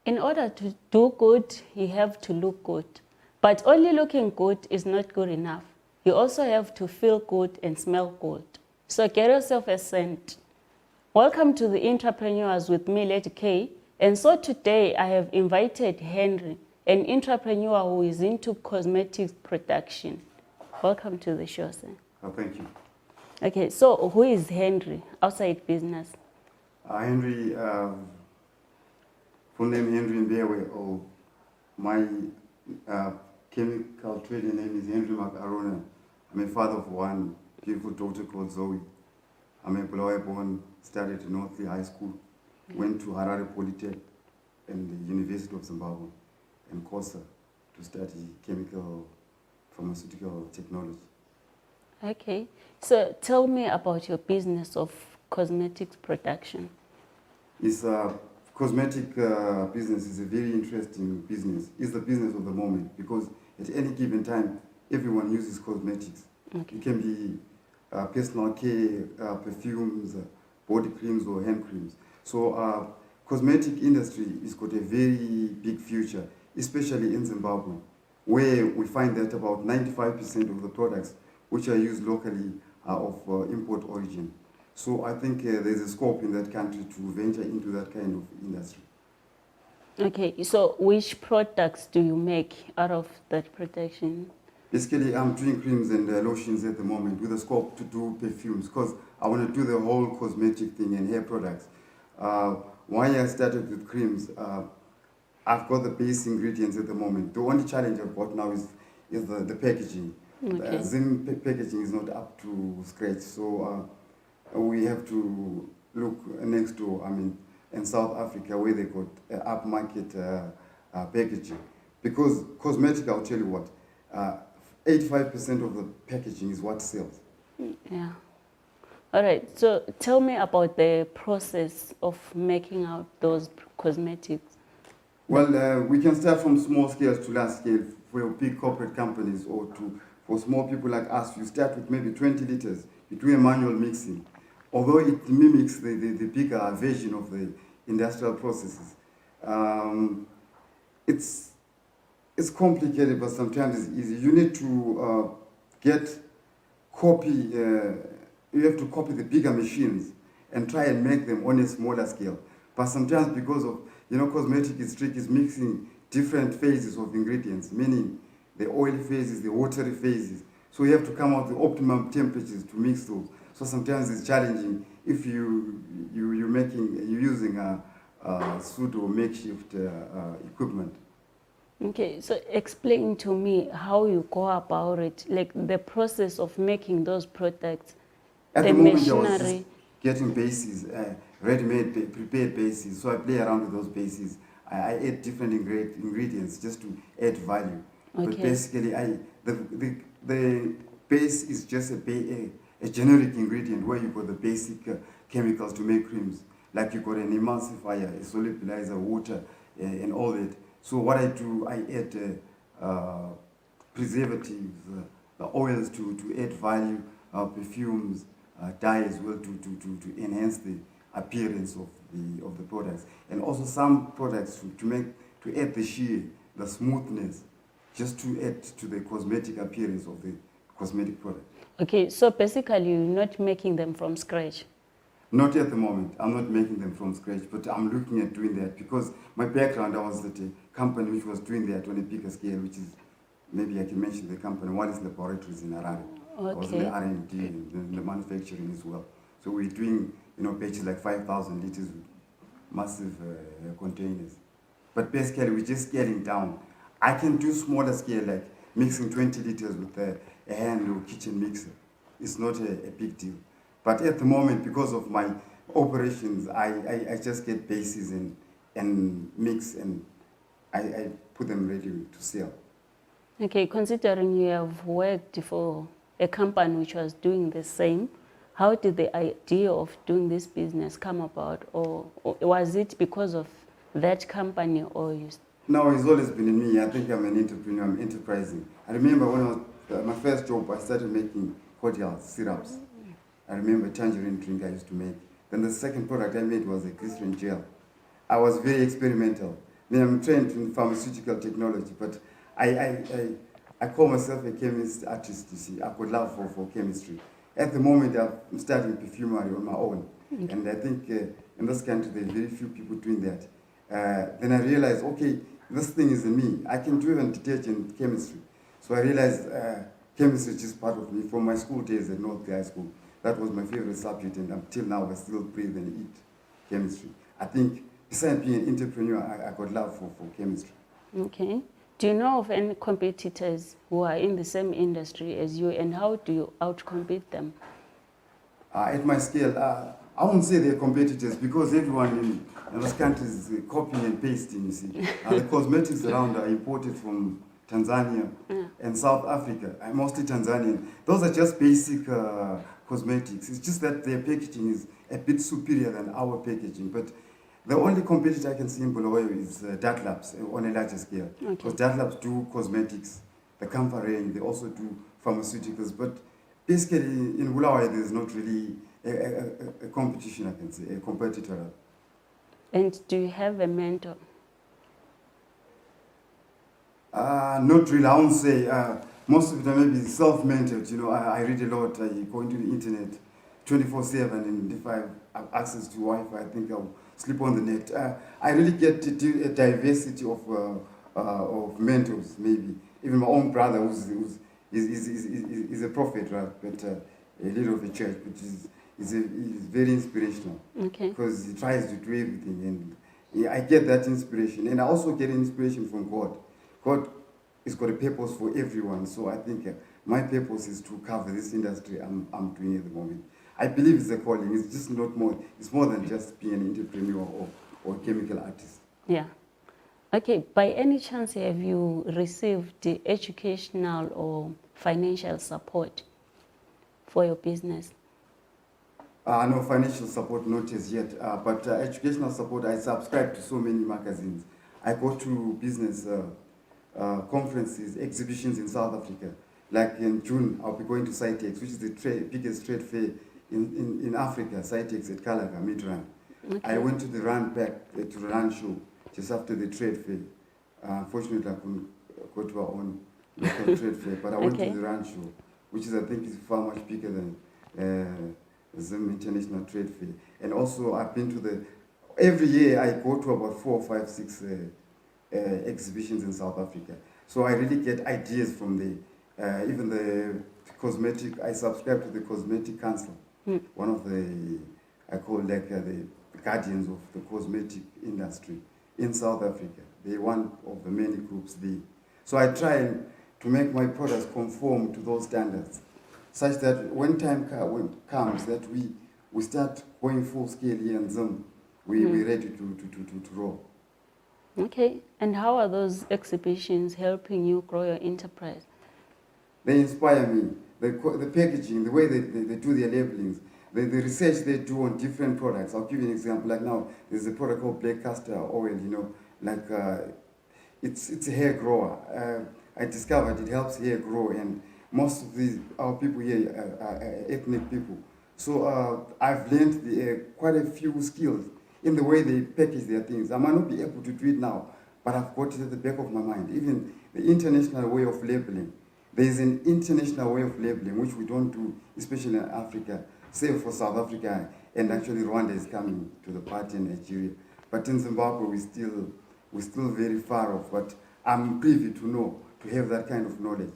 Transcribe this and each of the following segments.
In order to do good, you have to look good. But only looking good is not good enough. You also have to feel good and smell good. So get yourself a scent. Welcome to the Intrapreneurs with me, Lady K. And so today I have invited Henry, an entrepreneur who is into cosmetics production. Welcome to the show, sir. Oh, thank you. Okay, so who is Henry outside business? Henry, full name Henry Mbewe, or my chemical trading name is Henry Macarona. I'm a father of one beautiful daughter called Zoe. I'm a Mbewe born, studied at Northley High School, went to Harare Polytech and the University of Zimbabwe and Kosa to study chemical pharmaceutical technology. Okay, so tell me about your business of cosmetics production. It's cosmetic business is a very interesting business. It's the business of the moment because at any given time, everyone uses cosmetics. Okay. It can be personal care, perfumes, body creams or hand creams. So cosmetic industry has got a very big future, especially in Zimbabwe, where we find that about 95% of the products which are used locally are of import origin. So I think there's a scope in that country to venture into that kind of industry. Okay, so which products do you make out of that production? Basically, I'm doing creams and lotions at the moment with a scope to do perfumes because I want to do the whole cosmetic thing and hair products. Why I started with creams, I've got the base ingredients at the moment. The only challenge I've got now is the packaging. Okay. Zim packaging is not up to scratch, so we have to look next to, in South Africa where they got upmarket packaging. Because cosmetic, I'll tell you what, 85% of the packaging is what sells. Yeah. All right, so tell me about the process of making out those cosmetics. Well, we can start from small scales to large scale for big corporate companies or for small people like us. You start with maybe 20 liters, you do a manual mixing. Although it mimics the bigger version of the industrial processes. It's complicated, but sometimes it's easy. You need to you have to copy the bigger machines and try and make them on a smaller scale. But sometimes because of, cosmetic is tricky, is mixing different phases of ingredients, meaning the oily phases, the watery phases. So you have to come out with the optimum temperatures to mix those. So sometimes it's challenging if you're using a pseudo makeshift equipment. Okay, so explain to me how you go about it, like the process of making those products, At the the moment, I machinery. was just getting bases, ready-made, prepared bases. So I play around with those bases. I add different ingredients just to add value. Okay. But basically, the base is just a generic ingredient where you got the basic chemicals to make creams. Like you got an emulsifier, a solubilizer, water, and all that. So what I do, I add preservatives, the oils to add value, perfumes, dye as well to enhance the appearance of the products, and also some products to add the sheer, the smoothness, just to add to the cosmetic appearance of the cosmetic product. Okay, so basically you're not making them from scratch. Not at the moment. I'm not making them from scratch, but I'm looking at doing that because my background, I was at a company which was doing that on a bigger scale, which is, maybe I can mention the company, Wallace Laboratories in Harare. Okay. I was in the R&D and the manufacturing as well. So we're doing, batches like 5,000 liters with massive containers. But basically, we're just scaling down. I can do smaller scale, like mixing 20 liters with a hand or kitchen mixer. It's not a big deal. But at the moment, because of my operations, I just get bases and mix and I put them ready to sell. Okay, considering you have worked for a company which was doing the same, how did the idea of doing this business come about? Or was it because of that company or you? No, it's always been in me. I think I'm an entrepreneur, I'm enterprising. I remember when I was, my first job, I started making cordial syrups. I remember tangerine drink I used to make. Then the second product I made was a glycerin gel. I was very experimental. I'm trained in pharmaceutical technology, but I call myself a chemist artist, you see. I've got love for chemistry. At the moment, I'm studying perfumery on my own. Okay. And I think in this country, there are very few people doing that. Then I realized, okay, this thing is in me. I can do even detergent chemistry. So I realized chemistry is just part of me. From my school days at North High School, that was my favorite subject, and until now, I still breathe and eat chemistry. I think, besides being an entrepreneur, I got love for chemistry. Okay. Do you know of any competitors who are in the same industry as you, and how do you outcompete them? At my scale, I won't say they're competitors because everyone in this country is copying and pasting, you see. The cosmetics around are imported from Tanzania and South Africa, mostly Tanzanian. Those are just basic cosmetics. It's just that their packaging is a bit superior than our packaging. But the only competitor I can see in Bulawayo is Dart Labs on a larger scale. Because Dart Labs do cosmetics, the Camphor range, they also do pharmaceuticals. But basically, in Bulawayo, there's not really a competition, I can say, a competitor. And do you have a mentor? Not really, I won't say. Most of them may be self-mentored. You know, I read a lot. I go into the internet 24/7, and if I have access to Wi-Fi, I think I'll sleep on the net. I really get to do a diversity of mentors, maybe. Even my own brother, is a prophet, right? But a leader of a church, which is very inspirational. Okay. Because he tries to do everything, and yeah, I get that inspiration. And I also get inspiration from God. God has got a purpose for everyone, so I think my purpose is to cover this industry I'm doing at the moment. I believe it's a calling. It's just not more. It's more than just being an entrepreneur or a chemical artist. Yeah. Okay. By any chance, have you received the educational or financial support for your business? No financial support, not as yet. But educational support, I subscribe to so many magazines. I go to business conferences, exhibitions in South Africa. Like in June, I'll be going to Citex, which is the biggest trade fair in Africa, Citex at Calaga, Midrand. Okay. I went to the Rand to the Rand show just after the trade fair. Unfortunately, I couldn't go to our own local trade fair, but I went to the Rand show, which is, I think, is far much bigger than Zim International Trade Fair. And also, I've been to every year I go to about 4, 5, 6 exhibitions in South Africa. So I really get ideas from even the cosmetic. I subscribe to the Cosmetic Council, one of I call like the guardians of the cosmetic industry in South Africa. They're one of the many groups there. So I try to make my products conform to those standards, such that when time comes that we start going full scale here in Zim, we're ready to roll. Okay. And how are those exhibitions helping you grow your enterprise? They inspire me. The packaging, the way they do their labelings, the research they do on different products. I'll give you an example. Like now, there's a product called black castor oil, you know, like it's a hair grower. I discovered it helps hair grow, and most of our people here are ethnic people. So I've learned quite a few skills in the way they package their things. I might not be able to do it now, but I've got it at the back of my mind. Even the international way of labeling. There is an international way of labeling which we don't do, especially in Africa, save for South Africa, and actually Rwanda is coming to the party in Nigeria. But in Zimbabwe, we're still very far off. But I'm privy to have that kind of knowledge.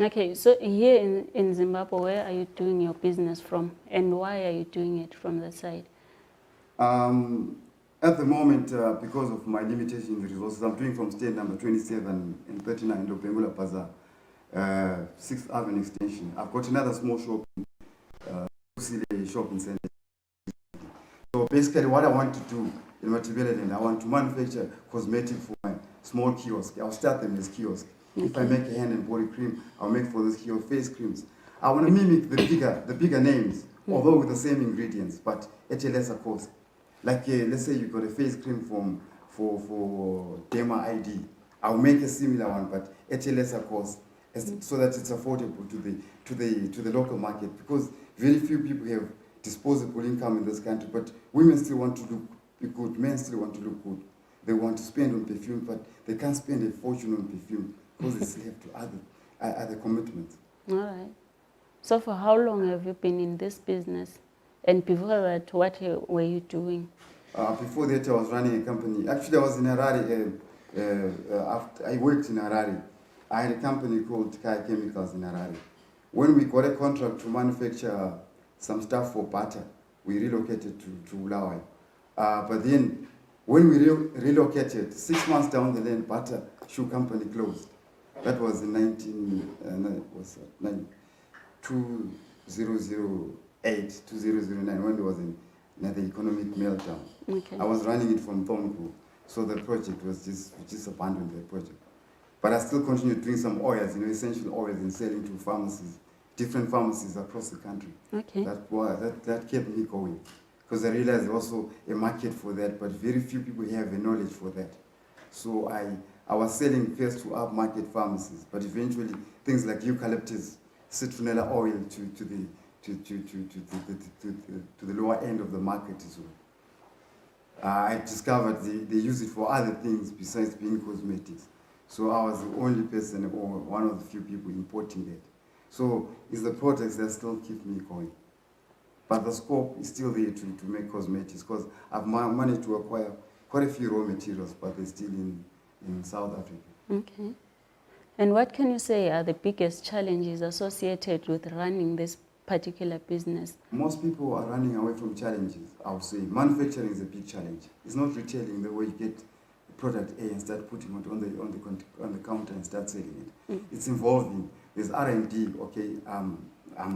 Okay, so here in Zimbabwe, where are you doing your business from, and why are you doing it from the side? At the moment, because of my limitations in resources, I'm doing from stand number 27 and 39, Lopengula Bazaar, 6th Avenue Extension. I've got another small shop, shopping center. So basically what I want to do in Mbewe, I want to manufacture cosmetics for my small kiosk. I'll start them as kiosks. Okay. If I make a hand and body cream, I'll make for this kiosk face creams. I want to mimic the bigger names, although with the same ingredients, but at a lesser cost. Like let's say you got a face cream for Dema ID. I'll make a similar one, but at a lesser cost, so that it's affordable to the local market. Because very few people have disposable income in this country, but women still want to look good, men still want to look good. they want to spend on perfume, but they can't spend a fortune on perfume because they still have to other commitments. All right. So for how long have you been in this business? And before that, what were you doing? Before that, I was running a company. Actually, I was in Harare. After I worked in Harare. I had a company called Kai Chemicals in Harare. When we got a contract to manufacture some stuff for butter, we relocated to Bulawayo. But then, when we relocated, 6 months down the line, butter shoe company closed. That was in 2008, 2009, when there was another economic meltdown. Okay. I was running it from Tongu, so the project was just abandoned the project. But I still continued doing some oils, essential oils, and selling to pharmacies, different pharmacies across the country. Okay. That kept me going, because I realized there was also a market for that, but very few people have the knowledge for that. So I was selling first to upmarket pharmacies, but eventually things like eucalyptus, citronella oil to the lower end of the market as well. I discovered they use it for other things besides being cosmetics. So I was the only person or one of the few people importing that. So it's the products that still keep me going. But the scope is still there to make cosmetics, because I've managed to acquire quite a few raw materials, but they're still in South Africa. Okay. And what can you say are the biggest challenges associated with running this particular business? Most people are running away from challenges, I would say. Manufacturing is a big challenge. It's not retailing the way you get product A and start putting it on the counter and start selling it. It's involving, there's R&D, okay, I'm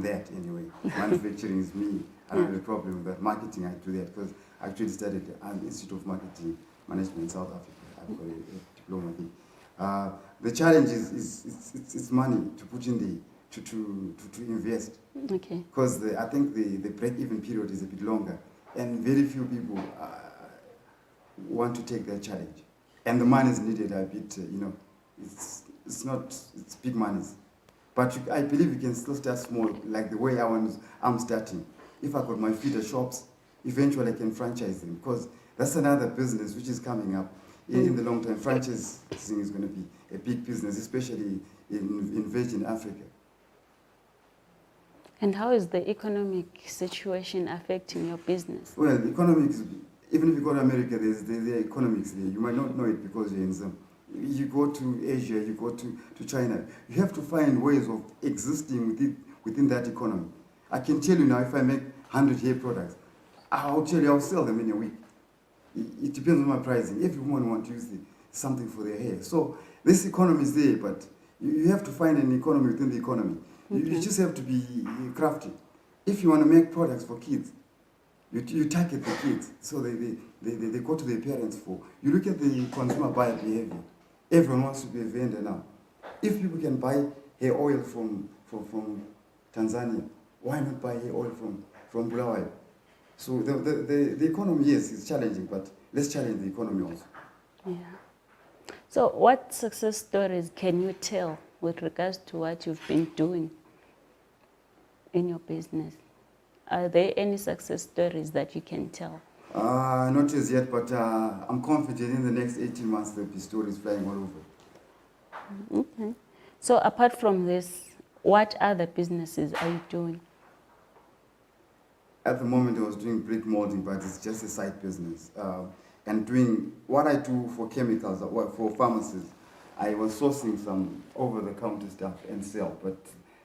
that anyway. Manufacturing is me. I don't have a problem with that. Marketing, I do that because I actually studied at the Institute of Marketing Management in South Africa. I've got a diploma there. The challenge is it's money to put in to invest. Okay. Because I think the break-even period is a bit longer, and very few people want to take that challenge. And the money is needed a bit, it's big monies. But I believe you can still start small, like the way I'm starting. If I got my feeder shops, eventually I can franchise them, because that's another business which is coming up. In the long term, franchising is going to be a big business, especially in Virgin Africa. And how is the economic situation affecting your business? Well, the economics, even if you go to America, there's the economics there. You might not know it because you're in some. You go to Asia, you go to China. You have to find ways of existing within that economy. I can tell you now, if I make 100 hair products, I'll tell you I'll sell them in a week. It depends on my pricing. Everyone wants to use something for their hair. So this economy is there, but you have to find an economy within the economy. Okay. You just have to be crafty. If you want to make products for kids, you target the kids, so they go to their parents for. You look at the consumer buyer behavior. Everyone wants to be a vendor now. If people can buy hair oil from Tanzania, why not buy hair oil from Bulawayo? So the economy, yes, is challenging, but let's challenge the economy also. Yeah. So what success stories can you tell with regards to what you've been doing in your business? Are there any success stories that you can tell? Not as yet, but I'm confident in the next 18 months there'll be stories flying all over. Okay. So apart from this, what other businesses are you doing? At the moment, I was doing brick molding, but it's just a side business. And doing what I do for chemicals, for pharmacies, I was sourcing some over-the-counter stuff and sell, but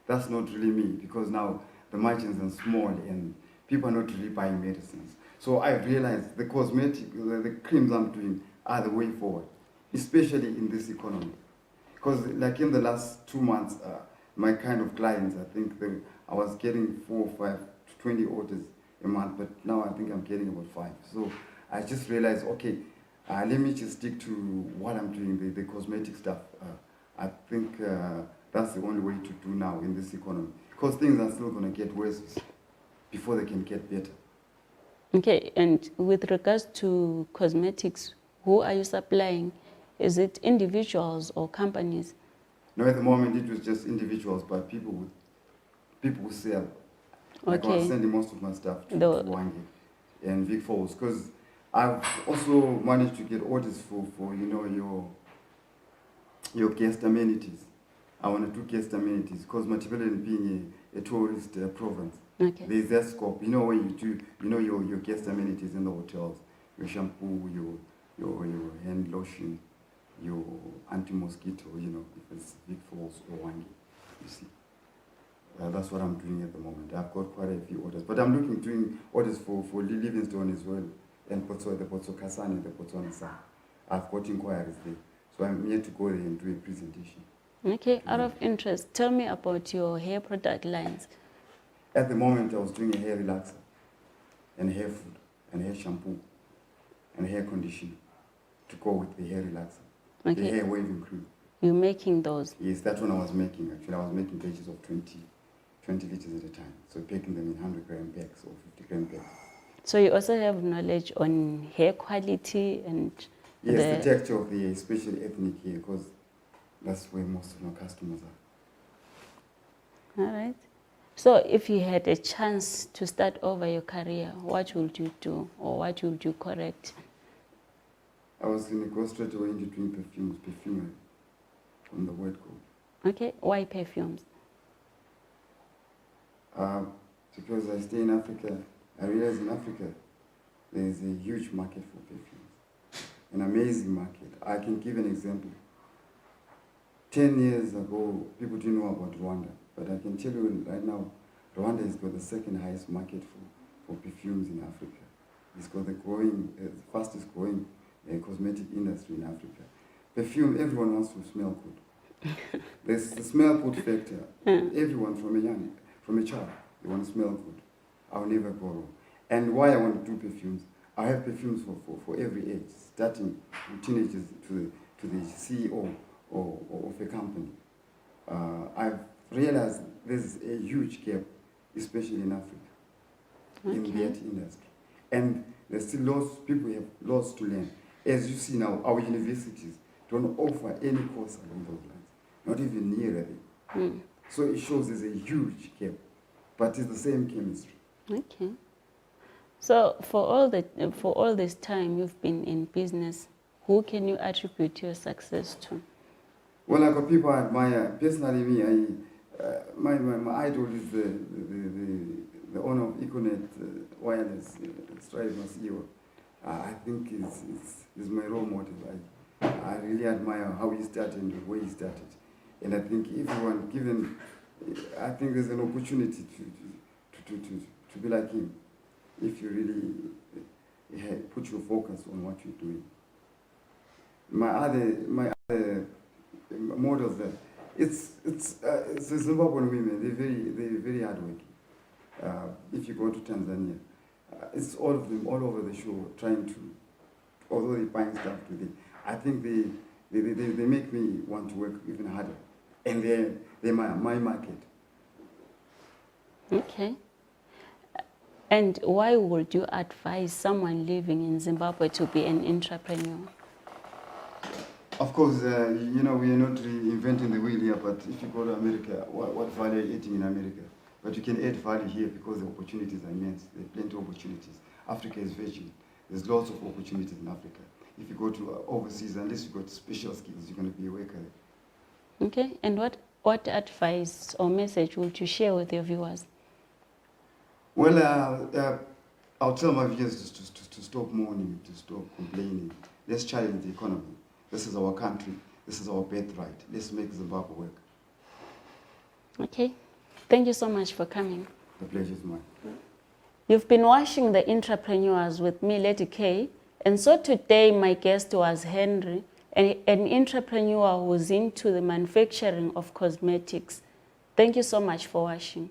that's not really me, because now the margins are small and people are not really buying medicines. So I realized the the creams I'm doing are the way forward, especially in this economy. Because like in the last 2 months, my kind of clients, I think I was getting 4, 5, 20 orders a month, but now I think I'm getting about 5. So I just realized, okay, let me just stick to what I'm doing, the cosmetic stuff. I think that's the only way to do now in this economy, because things are still going to get worse before they can get better. Okay, and with regards to cosmetics, who are you supplying? Is it individuals or companies? No, at the moment it was just individuals, but people who sell. Like I was sending most of my stuff to Wangi and Vic Falls, because I've also managed to get orders for you know, your guest amenities. I want to do guest amenities because Matabeleland being a tourist province, Okay. there's that scope. You know, when you do, you know, your guest amenities in the hotels, your shampoo, your hand lotion, your anti-mosquito, you know, if it's Big Falls or Wangi, you see. That's what I'm doing at the moment. I've got quite a few orders, but I'm doing orders for Livingstone as well, and the Botswana, the Botswana Sa. I've got inquiries there, so I'm here to go there and do a presentation. Okay, out of interest, tell me about your hair product lines. At the moment, I was doing a hair relaxer, and hair food, and hair shampoo, and hair conditioner to go with the hair relaxer, Okay. the hair waving cream. You're making those? Yes, that's what I was making actually. I was making batches of 20 liters at a time. So packing them in 100-gram packs or 50-gram packs. So you also have knowledge on hair quality and yes, the texture of the hair, especially ethnic hair, because that's where most of my customers are. All right. So if you had a chance to start over your career, what would you do or what would you correct? I was going to go straight away into doing perfumery, from the word go. Okay, why perfumes? Because I stay in Africa, I realize in Africa there is a huge market for perfumes, an amazing market. I can give an example. 10 years ago, people didn't know about Rwanda, but I can tell you right now, Rwanda has got the second highest market for perfumes in Africa. It's got the fastest growing cosmetic industry in Africa. Perfume, everyone wants to smell good. There's the smell good factor. Everyone from a child, they want to smell good. I'll never go wrong. And why I want to do perfumes, I have perfumes for every age, starting from teenagers to the CEO of a company. I've realized there's a huge gap, especially in Africa, in that industry. And there's still people have lots to learn. As you see now, our universities don't offer any course along those lines, not even near it. So it shows there's a huge gap, but it's the same chemistry. Okay. So for all this time you've been in business, who can you attribute your success to? Well, I got people I admire. Personally, my idol is the owner of Econet Wireless, Strive CEO. I think is my role model. I really admire how he started and the way he started. And I think everyone given, I think there's an opportunity to be like him if you really put your focus on what you're doing. My other models there, it's the Zimbabwean women. They're very hardworking. If you go to Tanzania, it's all of them all over the show trying to, although they're buying stuff today, I think they make me want to work even harder, and they're my market. Okay. And why would you advise someone living in Zimbabwe to be an entrepreneur? Of course, you know, we are not reinventing the wheel here, but if you go to America, what value are you adding in America? But you can add value here because the opportunities are immense. There are plenty of opportunities. Africa is virgin. There's lots of opportunities in Africa. If you go to overseas, unless you've got special skills, you're going to be a worker. Okay, and what advice or message would you share with your viewers? Well, I'll tell my viewers to stop mourning, to stop complaining. Let's challenge the economy. This is our country. This is our birthright. Let's make Zimbabwe work. Okay. Thank you so much for coming. The pleasure is mine. You've been watching The Intrapreneurs with me, Lady K. And so today my guest was Henry, an entrepreneur who's into the manufacturing of cosmetics. Thank you so much for watching.